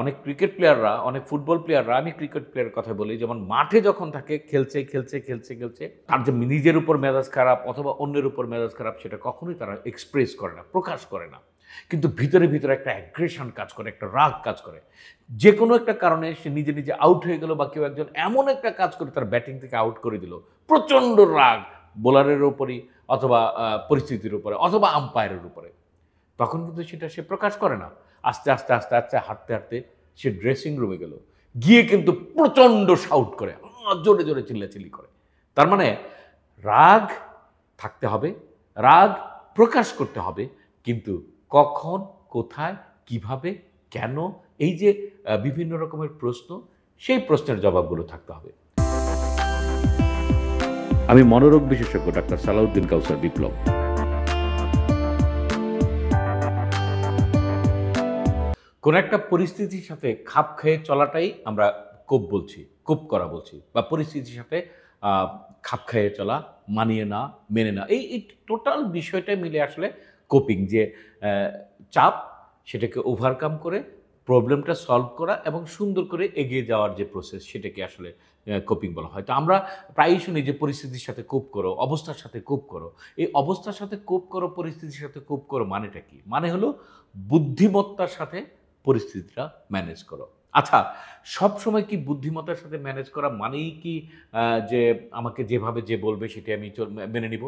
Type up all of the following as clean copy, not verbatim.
অনেক ক্রিকেট প্লেয়াররা, অনেক ফুটবল প্লেয়াররা, আমি ক্রিকেট প্লেয়ারের কথা বলি, যেমন মাঠে যখন থাকে খেলছে, তার যে নিজের উপর মেজাজ খারাপ অথবা অন্যের উপর মেজাজ খারাপ সেটা কখনোই তারা এক্সপ্রেস করে না, প্রকাশ করে না। কিন্তু ভিতরে একটা অ্যাগ্রেশন কাজ করে, একটা রাগ কাজ করে। যে কোনো একটা কারণে সে নিজে আউট হয়ে গেল বা কেউ একজন এমন একটা কাজ করে তার ব্যাটিং থেকে আউট করে দিল। প্রচণ্ড রাগ বোলারের উপরই অথবা পরিস্থিতির উপরে অথবা আম্পায়ারের উপরে। তখন কিন্তু সেটা সে প্রকাশ করে না। আস্তে হাঁটতে সে ড্রেসিং রুমে গেল। গিয়ে কিন্তু প্রচণ্ড শাউট করে, জোরে চিল্লাচিল্লি করে। তার মানে রাগ থাকতে হবে, রাগ প্রকাশ করতে হবে, কিন্তু কখন, কোথায়, কিভাবে, কেন, এই যে বিভিন্ন রকমের প্রশ্ন, সেই প্রশ্নের জবাবগুলো থাকতে হবে। আমি মনোরোগ বিশেষজ্ঞ ডাক্তার সালাউদ্দিন কাউসার বিপ্লব। কোনো একটা পরিস্থিতির সাথে খাপ খেয়ে চলাটাই আমরা কোপ করা বলছি, বা পরিস্থিতির সাথে খাপ খেয়ে চলা, মানিয়ে না, মেনে না, এই টোটাল বিষয়টা মিলে আসলে কোপিং, যে চাপ সেটাকে ওভারকাম করে প্রবলেমটা সলভ করা এবং সুন্দর করে এগিয়ে যাওয়ার যে প্রসেস, সেটাকে আসলে কোপিং বলা হয়। তো আমরা প্রায়ই শুনি যে পরিস্থিতির সাথে কোপ করো, অবস্থার সাথে কোপ করো। এই অবস্থার সাথে কোপ করো, পরিস্থিতির সাথে কোপ করো মানেটা কি? মানে হলো বুদ্ধিমত্তার সাথে পরিস্থিতিটা ম্যানেজ করো। আচ্ছা, সবসময় কি বুদ্ধিমত্তার সাথে ম্যানেজ করা মানেই কি যে আমাকে যেভাবে যে বলবে সেটি আমি মেনে নিব?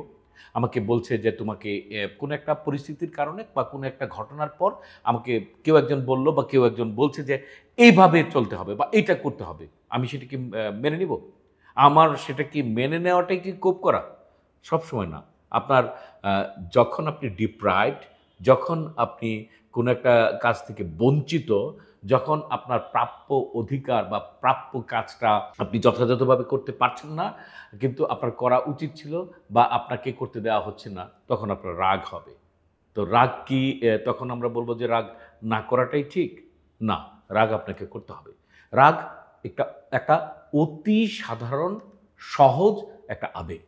আমাকে বলছে যে তোমাকে কোনো একটা পরিস্থিতির কারণে বা কোনো একটা ঘটনার পর আমাকে কেউ একজন বলল বা কেউ একজন বলছে যে এইভাবে চলতে হবে বা এইটা করতে হবে। আমি সেটা কি মেনে নিব? আমার সেটা কি মেনে নেওয়াটাই কি কোপ করা? সবসময় না। আপনার আ যখন আপনি ডিপ্রাইভড, যখন আপনি কোনো একটা কাজ থেকে বঞ্চিত, যখন আপনার প্রাপ্য অধিকার বা প্রাপ্য কাজটা আপনি যথাযথভাবে করতে পারছেন না, কিন্তু আপনার করা উচিত ছিল বা আপনাকে করতে দেওয়া হচ্ছে না, তখন আপনার রাগ হবে। তো রাগ কি তখন আমরা বলব যে রাগ না করাটাই ঠিক? না, রাগ আপনাকে করতে হবে। রাগ একটা একটা অতি সাধারণ, সহজ একটা আবেগ,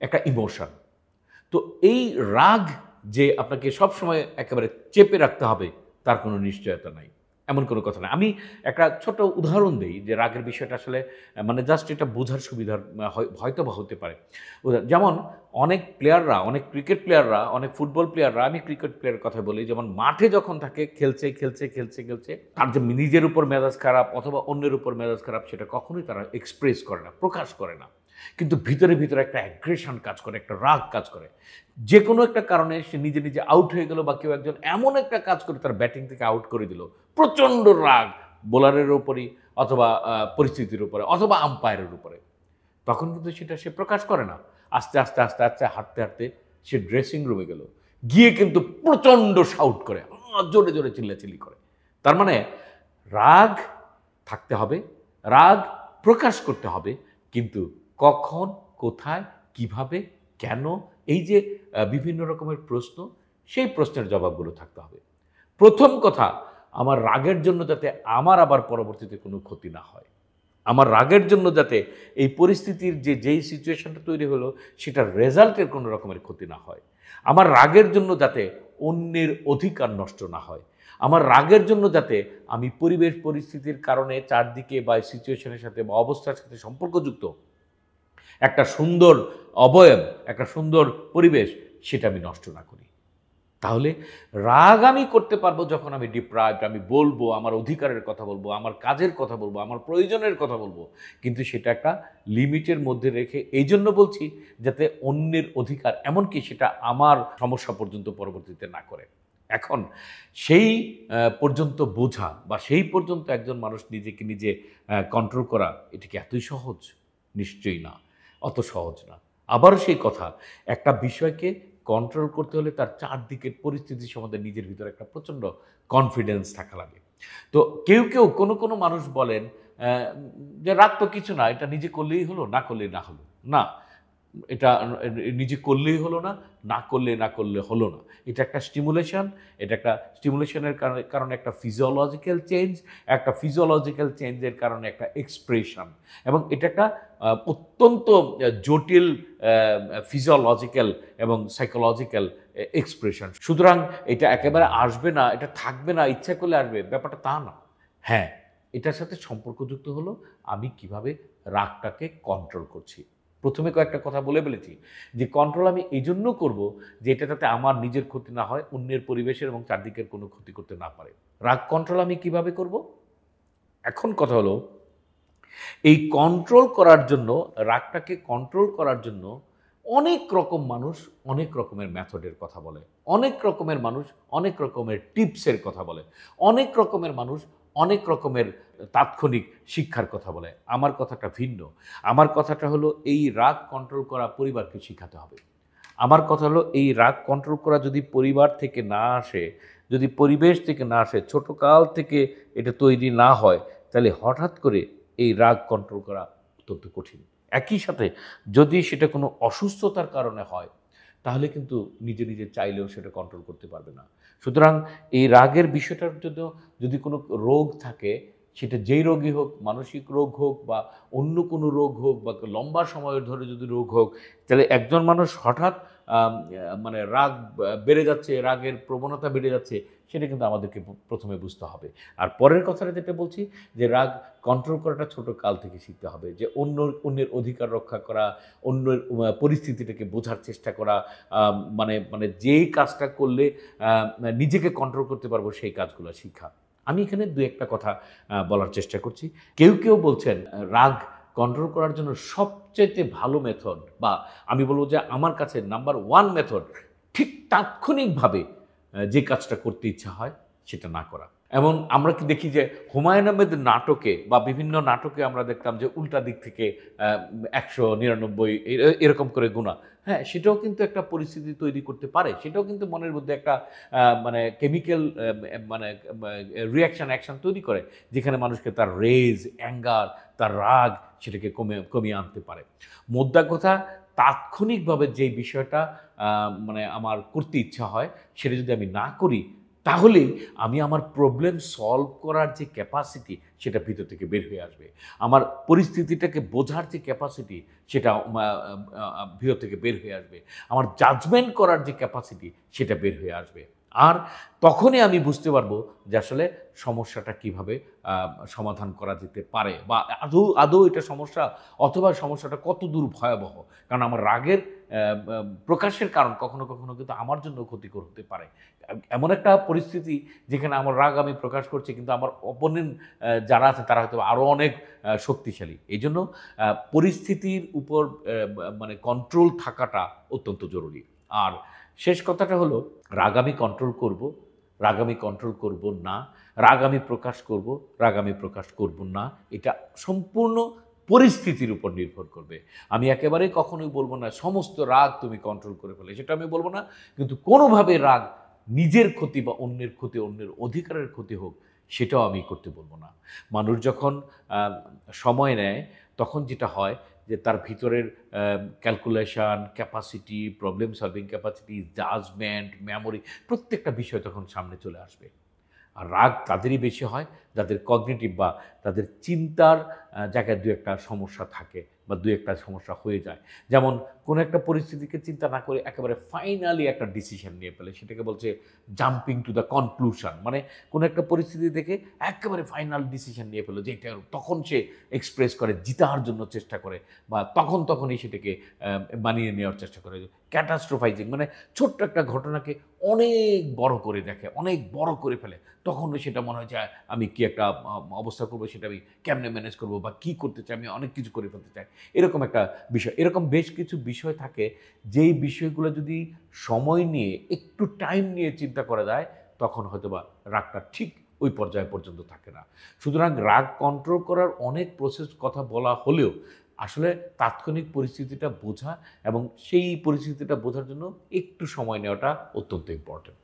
একটা ইমোশন। তো এই রাগ যে আপনাকে সবসময় একেবারে চেপে রাখতে হবে, তার কোনো নিশ্চয়তা নাই। এমন কোনো কথা না। আমি একটা ছোট উদাহরণ দেই যে রাগের বিষয়টা আসলে মানে জাস্ট এটা বোঝার সুবিধার হয়তোবা হতে পারে। যেমন অনেক প্লেয়াররা, অনেক ক্রিকেট প্লেয়াররা, অনেক ফুটবল প্লেয়াররা, আমি ক্রিকেট প্লেয়ারের কথা বলি, যেমন মাঠে যখন থাকে খেলছে, তার যে নিজের উপর মেজাজ খারাপ অথবা অন্যের উপর মেজাজ খারাপ সেটা কখনোই তারা এক্সপ্রেস করে না, প্রকাশ করে না। কিন্তু ভিতরে একটা অ্যাগ্রেশন কাজ করে, একটা রাগ কাজ করে। যে কোনো একটা কারণে সে নিজে আউট হয়ে গেল বা কেউ একজন এমন একটা কাজ করে তার ব্যাটিং থেকে আউট করে দিল। প্রচণ্ড রাগ বোলারের উপরই অথবা পরিস্থিতির উপরে অথবা আম্পায়ারের উপরে। তখন কিন্তু সেটা সে প্রকাশ করে না। আস্তে হাঁটতে সে ড্রেসিং রুমে গেল। গিয়ে কিন্তু প্রচণ্ড শাউট করে, জোরে চিল্লাচিল্লি করে। তার মানে রাগ থাকতে হবে, রাগ প্রকাশ করতে হবে, কিন্তু কখন, কোথায়, কিভাবে, কেন, এই যে বিভিন্ন রকমের প্রশ্ন, সেই প্রশ্নের জবাবগুলো থাকতে হবে। প্রথম কথা, আমার রাগের জন্য যাতে আমার আবার পরবর্তীতে কোনো ক্ষতি না হয়। আমার রাগের জন্য যাতে এই পরিস্থিতির যেই সিচুয়েশনটা তৈরি হলো সেটার রেজাল্টের কোনো রকমের ক্ষতি না হয়। আমার রাগের জন্য যাতে অন্যের অধিকার নষ্ট না হয়। আমার রাগের জন্য যাতে আমি পরিবেশ পরিস্থিতির কারণে চারদিকে বা সিচুয়েশনের সাথে বা অবস্থার সাথে সম্পর্কযুক্ত একটা সুন্দর অবয়ব, একটা সুন্দর পরিবেশ, সেটা আমি নষ্ট না করি। তাহলে রাগ আমি করতে পারবো যখন আমি ডিপ্রাইভড, আমি বলবো, আমার অধিকারের কথা বলবো, আমার কাজের কথা বলবো, আমার প্রয়োজনের কথা বলবো। কিন্তু সেটা একটা লিমিটের মধ্যে রেখে, এই জন্য বলছি যাতে অন্যের অধিকার, এমনকি সেটা আমার সমস্যা পর্যন্ত পরবর্তীতে না করে। এখন সেই পর্যন্ত বোঝা বা সেই পর্যন্ত একজন মানুষ নিজেকে নিজে কন্ট্রোল করা, এটা কি এতই সহজ? নিশ্চয়ই না, অত সহজ না। আবারও সেই কথা, একটা বিষয়কে কন্ট্রোল করতে হলে তার চারদিকের পরিস্থিতি সম্বন্ধে নিজের ভিতরে একটা প্রচণ্ড কনফিডেন্স থাকা লাগে। তো কেউ কোনো মানুষ বলেন যে রাগ তো কিছু না, এটা নিজে করলেই হলো, না করলেই না হলো। না, এটা নিজে করলেই হলো না, না করলে হলো না। এটা একটা স্টিমুলেশন, এটা একটা স্টিমুলেশনের কারণে একটা ফিজিওলজিক্যাল চেঞ্জ, একটা ফিজিওলজিক্যাল চেঞ্জের কারণে একটা এক্সপ্রেশন, এবং এটা একটা অত্যন্ত জটিল ফিজিওলজিক্যাল এবং সাইকোলজিক্যাল এক্সপ্রেশন। সুতরাং এটা একেবারে আসবে না, এটা থাকবে না, ইচ্ছা করলে আসবে, ব্যাপারটা তা না। হ্যাঁ, এটার সাথে সম্পর্কযুক্ত হলো আমি কিভাবে রাগটাকে কন্ট্রোল করছি। ১ম এ কয়েকটা কথা বলে ফেলেছি যে কন্ট্রোল আমি এইজন্য করব যে এটা যাতে আমার নিজের ক্ষতি না হয়, অন্যের পরিবেশের এবং চারদিকের কোনো ক্ষতি করতে না পারে। রাগ কন্ট্রোল আমি কিভাবে করব? এখন কথা হলো এই কন্ট্রোল করার জন্য, রাগটাকে কন্ট্রোল করার জন্য অনেক রকম মানুষ অনেক রকমের মেথডের কথা বলে। অনেক রকমের মানুষ অনেক রকমের টিপসের কথা বলে। অনেক রকমের মানুষ অনেক রকমের তাৎক্ষণিক শিক্ষার কথা বলে। আমার কথাটা ভিন্ন। আমার কথাটা হলো এই রাগ কন্ট্রোল করা পরিবারকে শিখাতে হবে। আমার কথা হলো এই রাগ কন্ট্রোল করা যদি পরিবার থেকে না আসে, যদি পরিবেশ থেকে না আসে, ছোটকাল থেকে এটা তৈরি না হয়, তাহলে হঠাৎ করে এই রাগ কন্ট্রোল করা অত্যন্ত কঠিন। একই সাথে যদি সেটা কোনো অসুস্থতার কারণে হয়, তাহলে কিন্তু নিজে, নিজে চাইলেও সেটা কন্ট্রোল করতে পারবে না। সুতরাং এই রাগের বিষয়টার জন্য যদি কোনো রোগ থাকে, সেটা যেই রোগই হোক, মানসিক রোগ হোক বা অন্য কোনো রোগ হোক বা লম্বা সময় ধরে যদি রোগ হোক, তাহলে একজন মানুষ হঠাৎ মানে রাগ বেড়ে যাচ্ছে, রাগের প্রবণতা বেড়ে যাচ্ছে, সেটা কিন্তু আমাদেরকে ১ম এ বুঝতে হবে। আর পরের কথাটা যেটা বলছি যে রাগ কন্ট্রোল করাটা ছোট কাল থেকে শিখতে হবে। যে অন্যের অধিকার রক্ষা করা, অন্যের পরিস্থিতিটাকে বোঝার চেষ্টা করা, মানে মানে যেই কাজটা করলে আ নিজেকে কন্ট্রোল করতে পারবো সেই কাজগুলো শিখা। আমি এখানে ২-১ টা কথা বলার চেষ্টা করছি। কেউ বলছেন রাগ কন্ট্রোল করার জন্য সবচাইতে ভালো মেথড বা আমি বলব যে আমার কাছে নাম্বার 1 মেথড ঠিক তাৎক্ষণিকভাবে যে কাজটা করতে ইচ্ছা হয় সেটা না করা। এমন আমরা কি দেখি যে হুমায়ূন আহমেদের নাটকে বা বিভিন্ন নাটকে আমরা দেখতাম যে উল্টা দিক থেকে ১৯৯ এরকম করে গোনা। হ্যাঁ, সেটাও কিন্তু একটা পরিস্থিতি তৈরি করতে পারে। সেটাও কিন্তু মনের মধ্যে একটা মানে কেমিক্যাল মানে অ্যাকশন তৈরি করে। যেখানে মানুষকে তার রেজ, অ্যাঙ্গার, তার রাগ সেটাকে কমিয়ে আনতে পারে। মোদ্দা কথা তাৎক্ষণিকভাবে যেই বিষয়টা আ মানে আমার করতে ইচ্ছা হয়, সেটা যদি আমি না করি, তাহলেই আমি আমার প্রবলেম সলভ করার যে ক্যাপাসিটি, সেটা ভিতর থেকে বের হয়ে আসবে। আমার পরিস্থিতিটাকে বোঝার যে ক্যাপাসিটি, সেটা ভিতর থেকে বের হয়ে আসবে। আমার জাজমেন্ট করার যে ক্যাপাসিটি, সেটা বের হয়ে আসবে। আর তখনই আমি বুঝতে পারবো যে আসলে সমস্যাটা কিভাবে আ সমাধান করা যেতে পারে বা আদৌ এটা সমস্যা অথবা সমস্যাটা কতদূর ভয়াবহ। কারণ আমার রাগের প্রকাশের কারণ কখনো কিন্তু আমার জন্য ক্ষতিকর হতে পারে। এমন একটা পরিস্থিতি যেখানে আমার রাগ আমি প্রকাশ করছি কিন্তু আমার অপোনেন্ট যারা আছে তারা হয়তো আরো অনেক শক্তিশালী। এইজন্য পরিস্থিতির উপর মানে কন্ট্রোল থাকাটা অত্যন্ত জরুরি। আর শেষ কথাটা হলো রাগ আমি কন্ট্রোল করব, রাগ আমি কন্ট্রোল করব না, রাগ আমি প্রকাশ করব, রাগ আমি প্রকাশ করব না। এটা সম্পূর্ণ পরিস্থিতির উপর নির্ভর করবে। আমি একেবারেই কখনোই বলব না সমস্ত রাগ তুমি কন্ট্রোল করে ফেলো। সেটা আমি বলব না। কিন্তু কোনোভাবে রাগ নিজের ক্ষতি বা অন্যের ক্ষতি, অন্যের অধিকারের ক্ষতি হোক, সেটাও আমি করতে বলব না। মানুষ যখন আ সময় নেয়, তখন যেটা হয় যে তার ভিতরের calculation, capacity, problem solving capacity, judgement, memory প্রত্যেকটা বিষয় তখন সামনে চলে আসবে। আর রাগ তাদেরই বেশি হয় যাদের কগনিটিভ বা তাদের চিন্তার জায়গায় ২-১ টা সমস্যা থাকে বা ২-১ টা সমস্যা হয়ে যায়। যেমন কোনো একটা পরিস্থিতিকে চিন্তা না করে একেবারে ফাইনালি একটা ডিসিশন নিয়ে ফেলে। সেটাকে বলছে জাম্পিং টু দ্য কনক্লুশন। মানে কোনো একটা পরিস্থিতি দেখে একেবারে ফাইনাল ডিসিশন নিয়ে ফেলল যে এটা তখন সে এক্সপ্রেস করে, জিতার জন্য চেষ্টা করে বা তখনই সেটাকে মানিয়ে নেওয়ার চেষ্টা করে। ক্যাটাস্ট্রোফাইজিং মানে ছোট্ট একটা ঘটনাকে অনেক বড় করে দেখে, অনেক বড় করে ফেলে। তখনও সেটা মনে হয় যে আমি কি একটা অবস্থা করব সেটা আমি কেমনে ম্যানেজ করব বা কি করতে চাই আমি অনেক কিছু করে ফেলতে চাই। এরকম একটা বিষয়। এরকম বেশ কিছু বিষয় থাকে যেই বিষয়গুলো যদি সময় নিয়ে একটু টাইম নিয়ে চিন্তা করা যায় তখন হয়তোবা রাগটা ঠিক ওই পর্যায় পর্যন্ত থাকে না। সুতরাং রাগ কন্ট্রোল করার অনেক প্রসেস কথা বলা হলেও আসলে তাৎক্ষণিক পরিস্থিতিটা বোঝা এবং সেই পরিস্থিতিটা বোঝার জন্য একটু সময় নেওয়াটা অত্যন্ত ইম্পর্টেন্ট।